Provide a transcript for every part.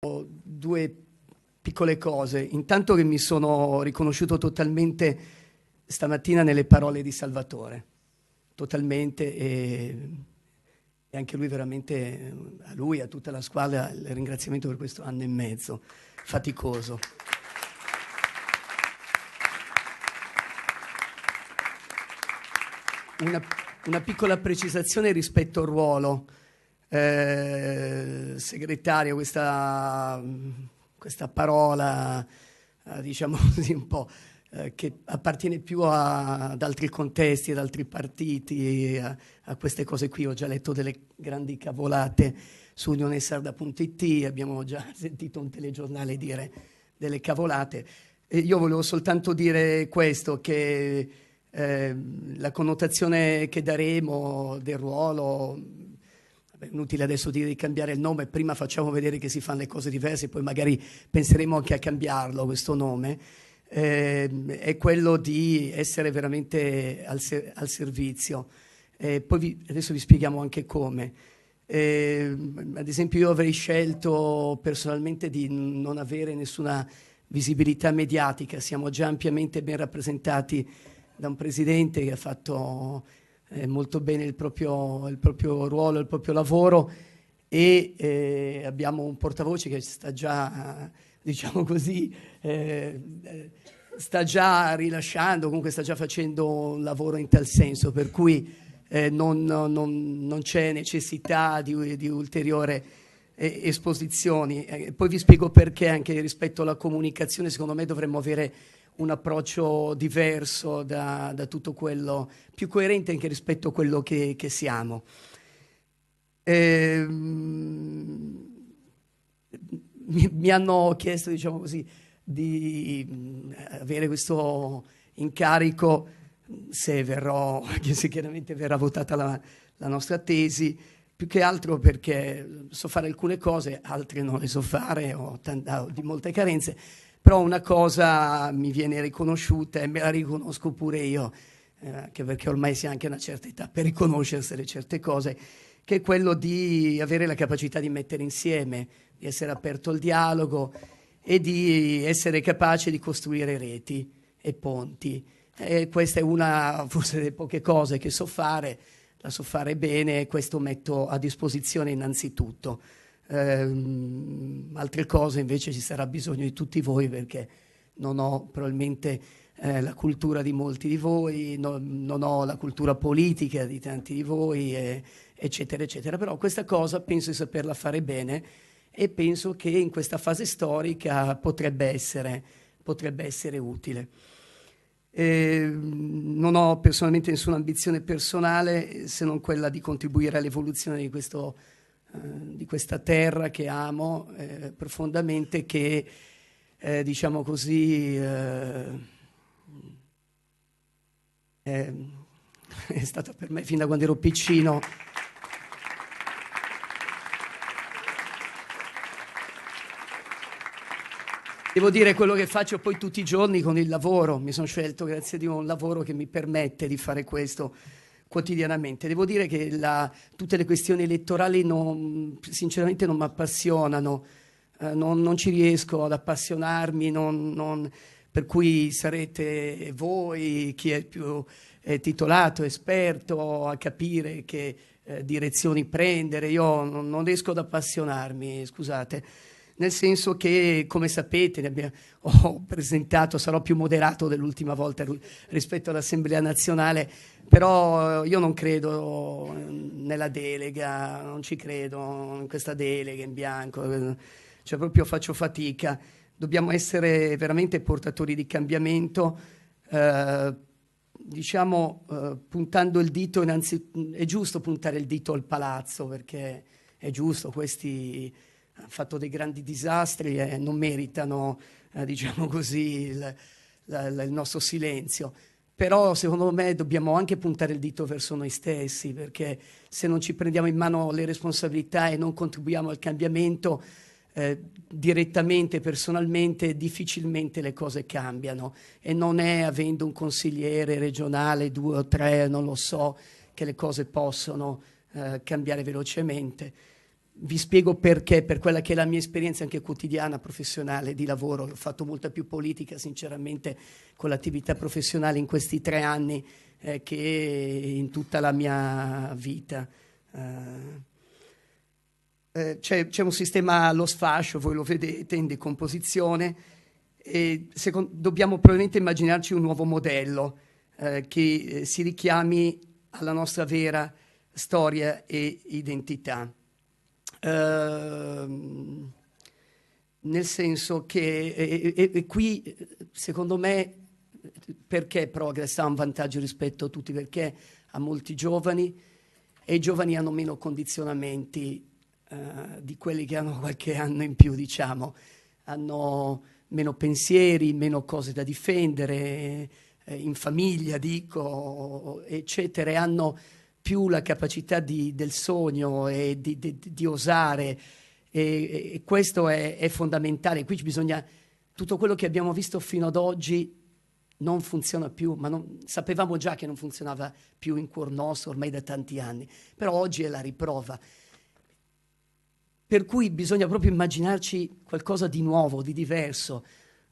due piccole cose. Intanto che mi sono riconosciuto totalmente stamattina nelle parole di Salvatore, totalmente, e anche lui veramente, a lui e a tutta la squadra, il ringraziamento per questo anno e mezzo faticoso. Una piccola precisazione rispetto al ruolo. Segretario, questa parola, diciamo così, un po' che appartiene più ad altri contesti, ad altri partiti, a queste cose qui. Ho già letto delle grandi cavolate su unionesarda.it, abbiamo già sentito un telegiornale dire delle cavolate. E io volevo soltanto dire questo, che la connotazione che daremo del ruolo, è inutile adesso dire di cambiare il nome, prima facciamo vedere che si fanno le cose diverse, poi magari penseremo anche a cambiarlo questo nome, è quello di essere veramente al servizio. Poi adesso vi spieghiamo anche come. Ad esempio io avrei scelto personalmente di non avere nessuna visibilità mediatica, siamo già ampiamente ben rappresentati da un presidente che ha fatto molto bene il proprio ruolo, il proprio lavoro, e abbiamo un portavoce che sta già, diciamo così, sta già rilasciando, comunque sta già facendo un lavoro in tal senso, per cui non c'è necessità di ulteriore esposizioni. Poi vi spiego perché, anche rispetto alla comunicazione, secondo me dovremmo avere un approccio diverso da tutto quello, più coerente anche rispetto a quello che siamo. Mi hanno chiesto, diciamo così, di avere questo incarico se chiaramente verrà votata la nostra tesi, più che altro perché so fare alcune cose, altre non le so fare, ho di molte carenze, però una cosa mi viene riconosciuta e me la riconosco pure io, anche perché ormai si ha anche una certa età per riconoscersele certe cose, che è quello di avere la capacità di mettere insieme, di essere aperto al dialogo e di essere capace di costruire reti e ponti. E questa è una forse delle poche cose che so fare, la so fare bene, e questo metto a disposizione innanzitutto. Altre cose invece ci sarà bisogno di tutti voi, perché non ho probabilmente la cultura di molti di voi, non ho la cultura politica di tanti di voi, eccetera eccetera, però questa cosa penso di saperla fare bene e penso che in questa fase storica potrebbe essere utile. Non ho personalmente nessuna ambizione personale se non quella di contribuire all'evoluzione di questa terra che amo profondamente, che diciamo così è stata per me fin da quando ero piccino devo dire quello che faccio poi tutti i giorni con il lavoro. Mi sono scelto, grazie a Dio, un lavoro che mi permette di fare questo quotidianamente. Devo dire che tutte le questioni elettorali sinceramente non mi appassionano, non ci riesco ad appassionarmi, per cui sarete voi chi è più titolato, esperto a capire che direzioni prendere. Io non riesco ad appassionarmi, scusate. Nel senso che, come sapete, ho presentato, sarò più moderato dell'ultima volta rispetto all'Assemblea nazionale, però io non credo nella delega, non ci credo in questa delega in bianco, cioè proprio faccio fatica. Dobbiamo essere veramente portatori di cambiamento, diciamo puntando il dito, è giusto puntare il dito al palazzo, perché è giusto, questi hanno fatto dei grandi disastri e non meritano, diciamo così, il nostro silenzio. Però secondo me dobbiamo anche puntare il dito verso noi stessi, perché se non ci prendiamo in mano le responsabilità e non contribuiamo al cambiamento direttamente, personalmente, difficilmente le cose cambiano, e non è avendo un consigliere regionale, 2 o 3, non lo so, che le cose possono cambiare velocemente. Vi spiego perché, per quella che è la mia esperienza anche quotidiana, professionale, di lavoro. Ho fatto molta più politica, sinceramente, con l'attività professionale in questi 3 anni che in tutta la mia vita. C'è un sistema allo sfascio, voi lo vedete, in decomposizione, e dobbiamo probabilmente immaginarci un nuovo modello che si richiami alla nostra vera storia e identità. Nel senso che e qui, secondo me, perché Progress ha un vantaggio rispetto a tutti? Perché ha molti giovani e i giovani hanno meno condizionamenti di quelli che hanno qualche anno in più, diciamo. Hanno meno pensieri, meno cose da difendere, in famiglia, dico, eccetera, e hanno più la capacità del sogno e di osare, e questo è fondamentale. Qui bisogna, tutto quello che abbiamo visto fino ad oggi non funziona più, ma sapevamo già che non funzionava più in cuor nostro ormai da tanti anni, però oggi è la riprova. Per cui bisogna proprio immaginarci qualcosa di nuovo, di diverso,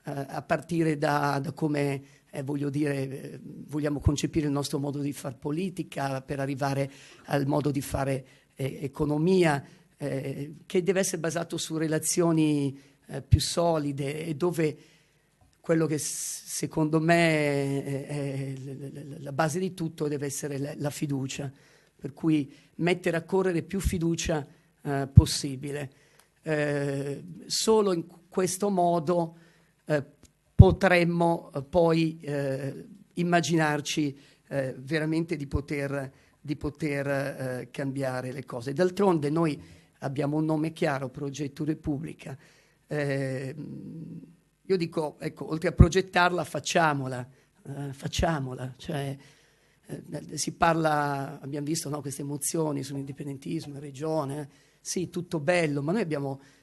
a partire da come, voglio dire, vogliamo concepire il nostro modo di fare politica, per arrivare al modo di fare economia, che deve essere basato su relazioni più solide, e dove quello che secondo me è la base di tutto deve essere la fiducia, per cui mettere a correre più fiducia possibile. Solo in questo modo potremmo poi immaginarci veramente di poter cambiare le cose. D'altronde noi abbiamo un nome chiaro, Progetto Repubblica. Io dico, ecco, oltre a progettarla, facciamola, cioè si parla, abbiamo visto, no, queste emozioni sull'indipendentismo, regione, sì, tutto bello, ma noi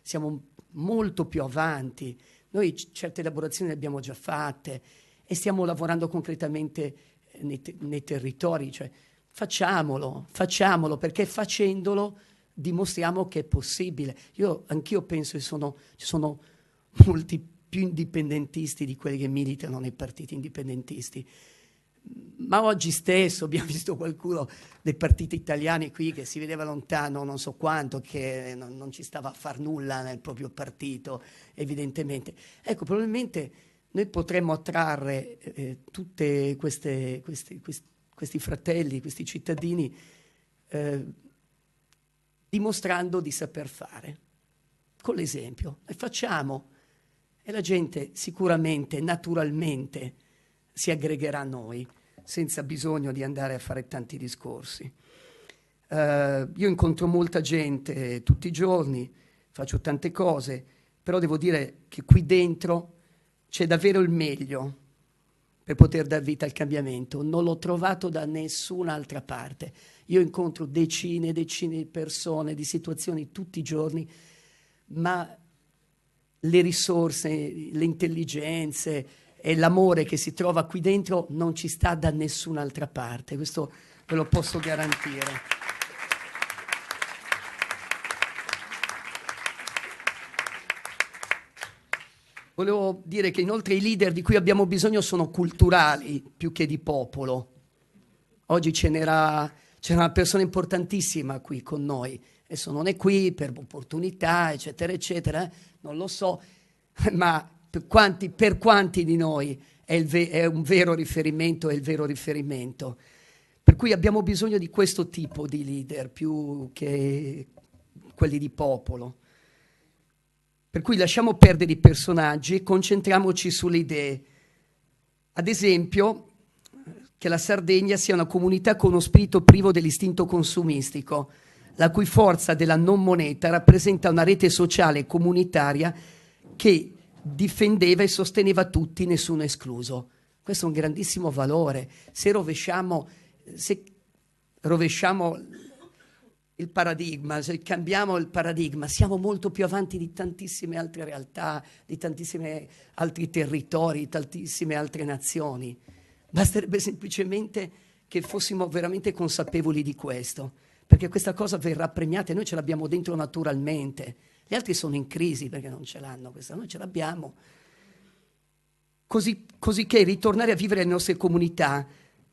siamo molto più avanti. Noi certe elaborazioni le abbiamo già fatte e stiamo lavorando concretamente nei territori, cioè facciamolo, perché facendolo dimostriamo che è possibile. Anch'io penso che ci sono molti più indipendentisti di quelli che militano nei partiti indipendentisti. Ma oggi stesso abbiamo visto qualcuno dei partiti italiani qui che si vedeva lontano non so quanto, che non ci stava a far nulla nel proprio partito, evidentemente. Ecco, probabilmente noi potremmo attrarre tutti questi fratelli, questi cittadini, dimostrando di saper fare, con l'esempio. E facciamo, e la gente sicuramente, naturalmente, si aggregherà a noi, senza bisogno di andare a fare tanti discorsi. Io incontro molta gente tutti i giorni, faccio tante cose, però devo dire che qui dentro c'è davvero il meglio per poter dar vita al cambiamento. Non l'ho trovato da nessun'altra parte. Io incontro decine e decine di persone, di situazioni tutti i giorni, ma le risorse, le intelligenze e l'amore che si trova qui dentro non ci sta da nessun'altra parte, questo ve lo posso garantire. Volevo dire che inoltre i leader di cui abbiamo bisogno sono culturali più che di popolo. Oggi c'era una persona importantissima qui con noi, adesso non è qui per opportunità, eccetera, eccetera, non lo so, ma per quanti di noi è un vero riferimento, è il vero riferimento. Per cui abbiamo bisogno di questo tipo di leader più che quelli di popolo. Per cui lasciamo perdere i personaggi e concentriamoci sulle idee. Ad esempio, che la Sardegna sia una comunità con uno spirito privo dell'istinto consumistico, la cui forza della non moneta rappresenta una rete sociale e comunitaria che difendeva e sosteneva tutti, nessuno escluso. Questo è un grandissimo valore. Se rovesciamo il paradigma, se cambiamo il paradigma, siamo molto più avanti di tantissime altre realtà, di tantissimi altri territori, tantissime altre nazioni. Basterebbe semplicemente che fossimo veramente consapevoli di questo. perché questa cosa verrà premiata e noi ce l'abbiamo dentro naturalmente. Gli altri sono in crisi perché non ce l'hanno, questa noi ce l'abbiamo. Così che ritornare a vivere le nostre comunità,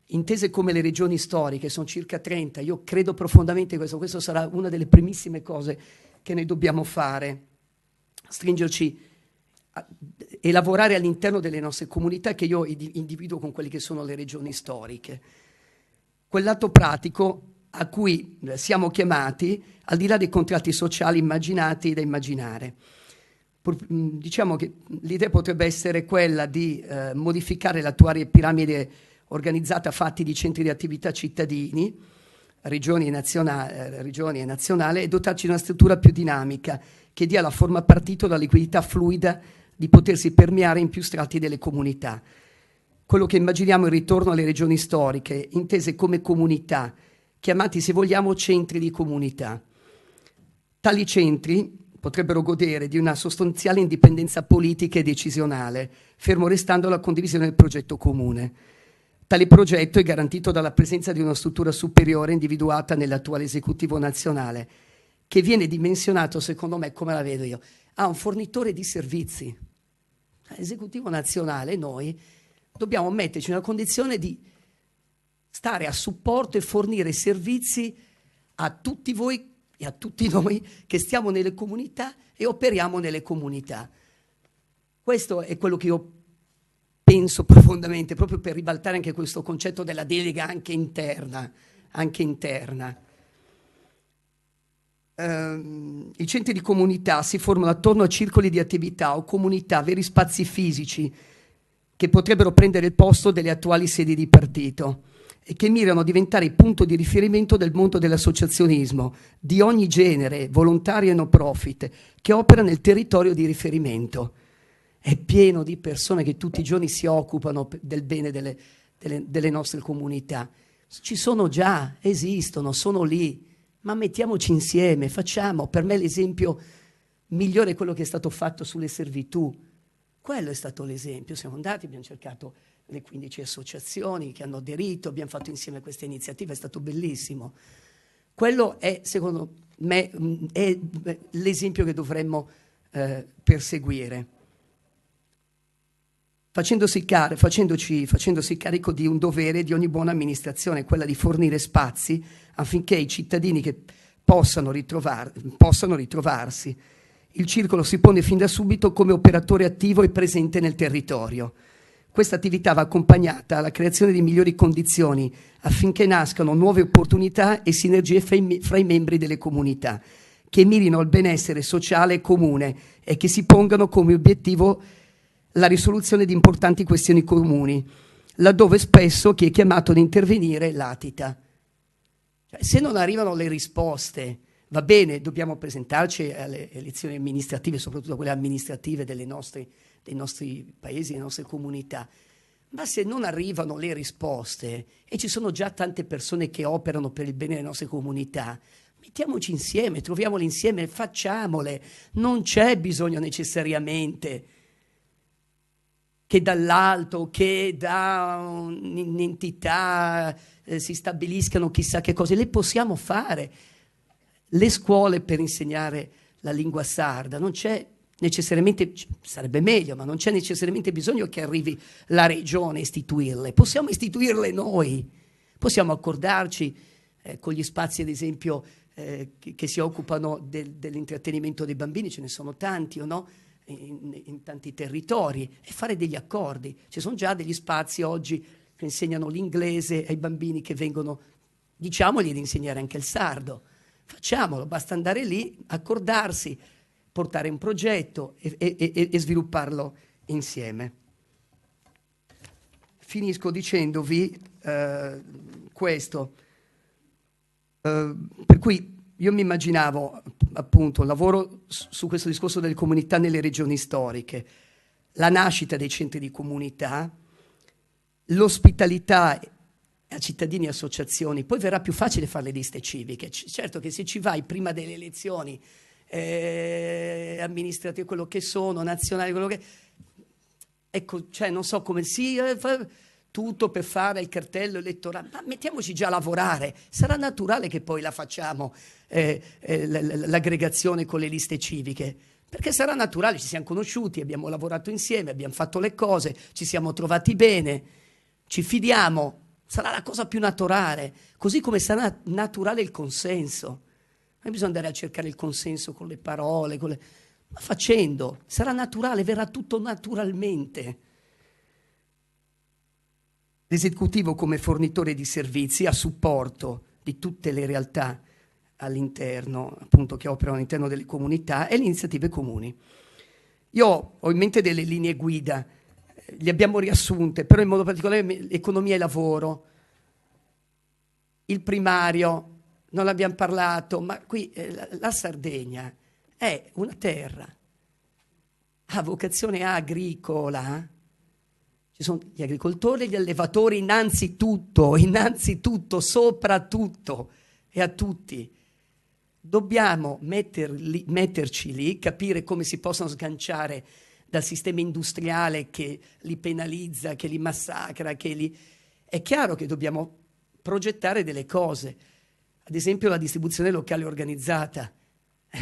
intese come le regioni storiche, sono circa 30, io credo profondamente in questo sarà una delle primissime cose che noi dobbiamo fare, stringerci e lavorare all'interno delle nostre comunità che io individuo con quelle che sono le regioni storiche. Quel lato pratico a cui siamo chiamati, al di là dei contratti sociali immaginati da immaginare. Diciamo che l'idea potrebbe essere quella di modificare l'attuale piramide organizzata a fatti di centri di attività cittadini, regioni e nazionale, e dotarci di una struttura più dinamica che dia la forma partito, la liquidità fluida di potersi permeare in più strati delle comunità. Quello che immaginiamo è il ritorno alle regioni storiche, intese come comunità, chiamati, se vogliamo, centri di comunità. Tali centri potrebbero godere di una sostanziale indipendenza politica e decisionale, fermo restando la condivisione del progetto comune. Tale progetto è garantito dalla presenza di una struttura superiore individuata nell'attuale esecutivo nazionale, che viene dimensionato, secondo me, come la vedo io, a un fornitore di servizi. L'esecutivo nazionale, noi dobbiamo metterci nella condizione di stare a supporto e fornire servizi a tutti voi e a tutti noi che stiamo nelle comunità e operiamo nelle comunità. Questo è quello che io penso profondamente, proprio per ribaltare anche questo concetto della delega anche interna. I centri di comunità si formano attorno a circoli di attività o comunità, veri spazi fisici che potrebbero prendere il posto delle attuali sedi di partito e che mirano a diventare il punto di riferimento del mondo dell'associazionismo di ogni genere, volontario e no profit, che opera nel territorio di riferimento. È pieno di persone che tutti i giorni si occupano del bene delle nostre comunità. Ci sono già, esistono, sono lì, ma mettiamoci insieme, facciamo. Per me l'esempio migliore è quello che è stato fatto sulle servitù. Quello è stato l'esempio. Siamo andati, abbiamo cercato le 15 associazioni che hanno aderito, abbiamo fatto insieme questa iniziativa, è stato bellissimo. Quello è, secondo me, è l'esempio che dovremmo perseguire. Facendosi carico di un dovere di ogni buona amministrazione, quella di fornire spazi affinché i cittadini che possano ritrovarsi. Il circolo si pone fin da subito come operatore attivo e presente nel territorio. Questa attività va accompagnata alla creazione di migliori condizioni affinché nascano nuove opportunità e sinergie fra i membri delle comunità, che mirino al benessere sociale comune e che si pongano come obiettivo la risoluzione di importanti questioni comuni, laddove spesso chi è chiamato ad intervenire latita. Cioè, se non arrivano le risposte, va bene, dobbiamo presentarci alle elezioni amministrative, soprattutto quelle amministrative dei nostri paesi, delle nostre comunità, ma se non arrivano le risposte e ci sono già tante persone che operano per il bene delle nostre comunità, mettiamoci insieme, troviamole insieme, facciamole. Non c'è bisogno necessariamente che dall'alto, che da un'entità si stabiliscano chissà che cose. Le possiamo fare. Le scuole per insegnare la lingua sarda, non c'è necessariamente, sarebbe meglio, ma non c'è necessariamente bisogno che arrivi la regione a istituirle. Possiamo istituirle noi, possiamo accordarci con gli spazi, ad esempio, che si occupano dell'intrattenimento dei bambini, ce ne sono tanti o no? In tanti territori, e fare degli accordi. Ci sono già degli spazi oggi che insegnano l'inglese ai bambini che vengono, diciamogli di insegnare anche il sardo. Facciamolo, basta andare lì, accordarsi, portare un progetto e svilupparlo insieme. Finisco dicendovi questo, per cui io mi immaginavo appunto lavoro su questo discorso delle comunità nelle regioni storiche, la nascita dei centri di comunità, l'ospitalità a cittadini e associazioni. Poi verrà più facile fare le liste civiche. Certo che se ci vai prima delle elezioni amministrative, quello che sono, nazionali, quello che... Ecco, cioè non so come tutto per fare il cartello elettorale, ma mettiamoci già a lavorare, sarà naturale che poi la facciamo l'aggregazione con le liste civiche, perché sarà naturale, ci siamo conosciuti, abbiamo lavorato insieme, abbiamo fatto le cose, ci siamo trovati bene, ci fidiamo, sarà la cosa più naturale, così come sarà naturale il consenso. Non bisogna andare a cercare il consenso con le parole, ma facendo, sarà naturale, verrà tutto naturalmente. L'esecutivo come fornitore di servizi a supporto di tutte le realtà all'interno, appunto, che operano all'interno delle comunità e le iniziative comuni. Io ho in mente delle linee guida, le abbiamo riassunte, però in modo particolare economia e lavoro, il primario, non abbiamo parlato, ma qui la Sardegna è una terra, ha vocazione agricola. Ci sono gli agricoltori e gli allevatori innanzitutto, soprattutto e a tutti. Dobbiamo metterci lì, capire come si possono sganciare dal sistema industriale che li penalizza, che li massacra, È chiaro che dobbiamo progettare delle cose, ad esempio la distribuzione locale organizzata,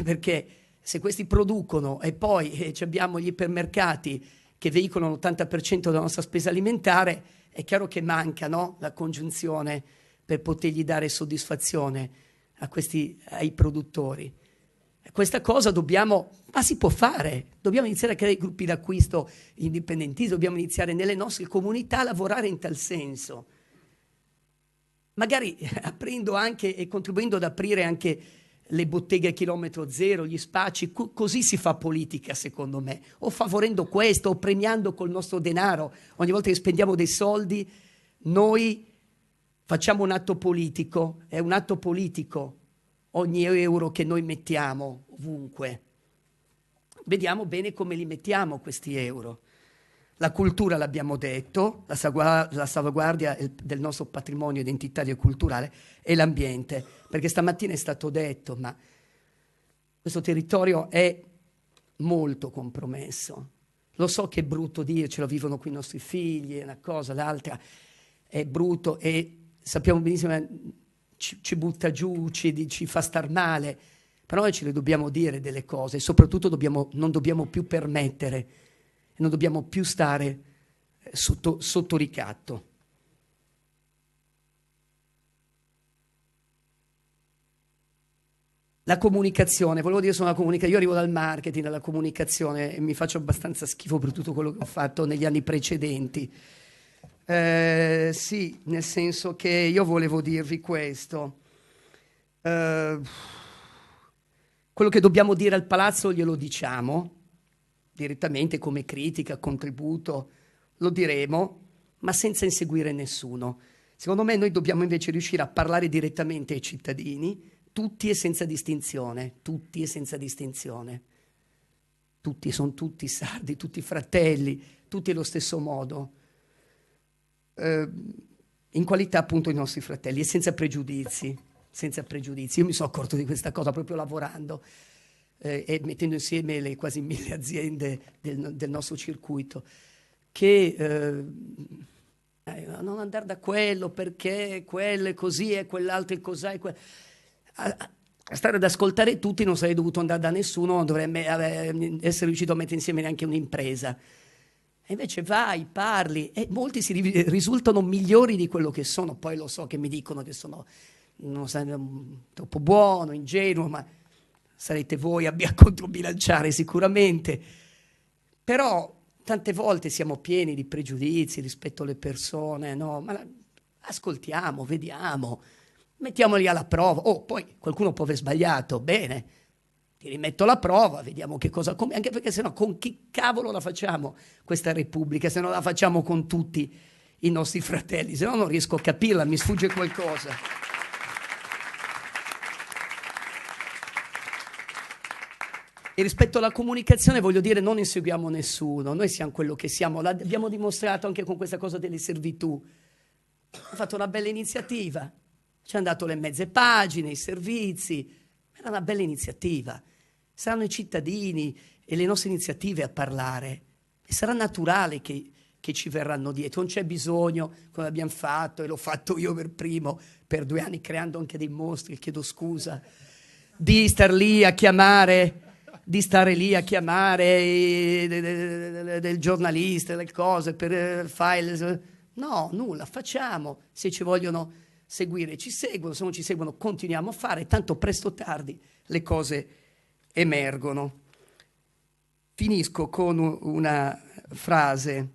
perché se questi producono e poi abbiamo gli ipermercati che veicolano l'80% della nostra spesa alimentare, è chiaro che manca, no? La congiunzione per potergli dare soddisfazione ai produttori. Questa cosa ma si può fare, dobbiamo iniziare a creare gruppi d'acquisto indipendentisti, dobbiamo iniziare nelle nostre comunità a lavorare in tal senso. Magari aprendo anche e contribuendo ad aprire anche le botteghe a chilometro zero, gli spacci, così si fa politica secondo me, o favorendo questo, o premiando col nostro denaro. Ogni volta che spendiamo dei soldi, noi facciamo un atto politico, è un atto politico ogni euro che noi mettiamo ovunque. Vediamo bene come li mettiamo questi euro. La cultura l'abbiamo detto, la salvaguardia del nostro patrimonio identitario e culturale e l'ambiente, perché stamattina è stato detto, ma questo territorio è molto compromesso. Lo so che è brutto dircelo, vivono qui i nostri figli, una cosa, l'altra, è brutto e sappiamo benissimo che ci butta giù, ci fa star male, però noi ce le dobbiamo dire delle cose e soprattutto non dobbiamo più permettere, non dobbiamo più stare sotto ricatto. La comunicazione, volevo dire sulla comunicazione, io arrivo dal marketing, dalla comunicazione e mi faccio abbastanza schifo per tutto quello che ho fatto negli anni precedenti. Sì, nel senso che io volevo dirvi questo. Quello che dobbiamo dire al palazzo glielo diciamo, direttamente come critica, contributo, lo diremo, ma senza inseguire nessuno. Secondo me noi dobbiamo invece riuscire a parlare direttamente ai cittadini, tutti e senza distinzione, tutti e senza distinzione. Tutti, sono tutti sardi, tutti fratelli, tutti allo stesso modo. In qualità appunto i nostri fratelli e senza pregiudizi, senza pregiudizi. Io mi sono accorto di questa cosa proprio lavorando e mettendo insieme le quasi 1000 aziende del nostro circuito, che non andare da quello perché quello è così e quell'altro è così. A stare ad ascoltare tutti non sarei dovuto andare da nessuno, non dovrei essere riuscito a mettere insieme neanche un'impresa. E invece vai, parli e molti risultano migliori di quello che sono. Poi lo so che mi dicono che sono troppo buono, ingenuo, ma sarete voi a controbilanciare sicuramente. Però tante volte siamo pieni di pregiudizi rispetto alle persone, no? Ma ascoltiamo, vediamo, mettiamoli alla prova. Oh, poi qualcuno può aver sbagliato, bene. Ti rimetto alla prova, vediamo che cosa... Anche perché sennò con chi cavolo la facciamo questa Repubblica? Se non la facciamo con tutti i nostri fratelli, se no non riesco a capirla, mi sfugge qualcosa. E rispetto alla comunicazione voglio dire non inseguiamo nessuno, noi siamo quello che siamo, l'abbiamo dimostrato anche con questa cosa delle servitù. Abbiamo fatto una bella iniziativa, ci hanno dato le mezze pagine, i servizi, era una bella iniziativa. Saranno i cittadini e le nostre iniziative a parlare e sarà naturale che che ci verranno dietro. Non c'è bisogno, come abbiamo fatto, e l'ho fatto io per primo, per 2 anni, creando anche dei mostri, chiedo scusa, di star lì a chiamare, del giornalista, delle cose, per file. No, nulla, facciamo. Se ci vogliono seguire, ci seguono, se non ci seguono, continuiamo a fare, tanto presto o tardi le cose emergono. Finisco con una frase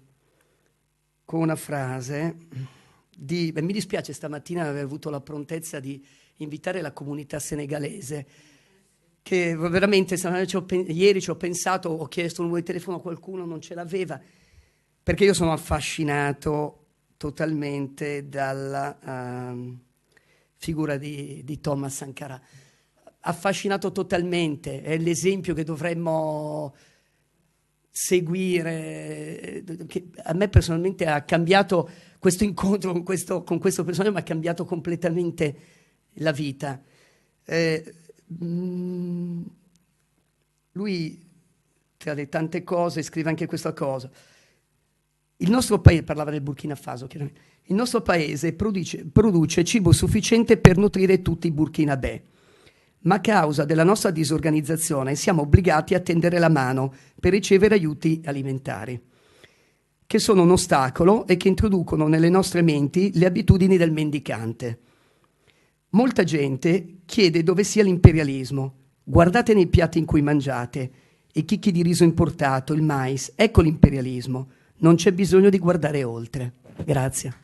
mi dispiace stamattina aver avuto la prontezza di invitare la comunità senegalese, che veramente ieri ci ho pensato, ho chiesto un numero di telefono a qualcuno, non ce l'aveva, perché io sono affascinato totalmente dalla figura di Thomas Sankara, affascinato totalmente, è l'esempio che dovremmo seguire, che a me personalmente ha cambiato questo incontro con questo personaggio, mi ha cambiato completamente la vita. Lui, tra le tante cose, scrive anche questa cosa. Il nostro paese, parlava del Burkina Faso, chiaramente, il nostro paese produce cibo sufficiente per nutrire tutti i burkinabè, ma a causa della nostra disorganizzazione siamo obbligati a tendere la mano per ricevere aiuti alimentari, che sono un ostacolo e che introducono nelle nostre menti le abitudini del mendicante. Molta gente chiede dove sia l'imperialismo. Guardate nei piatti in cui mangiate, i chicchi di riso importato, il mais, ecco l'imperialismo. Non c'è bisogno di guardare oltre. Grazie.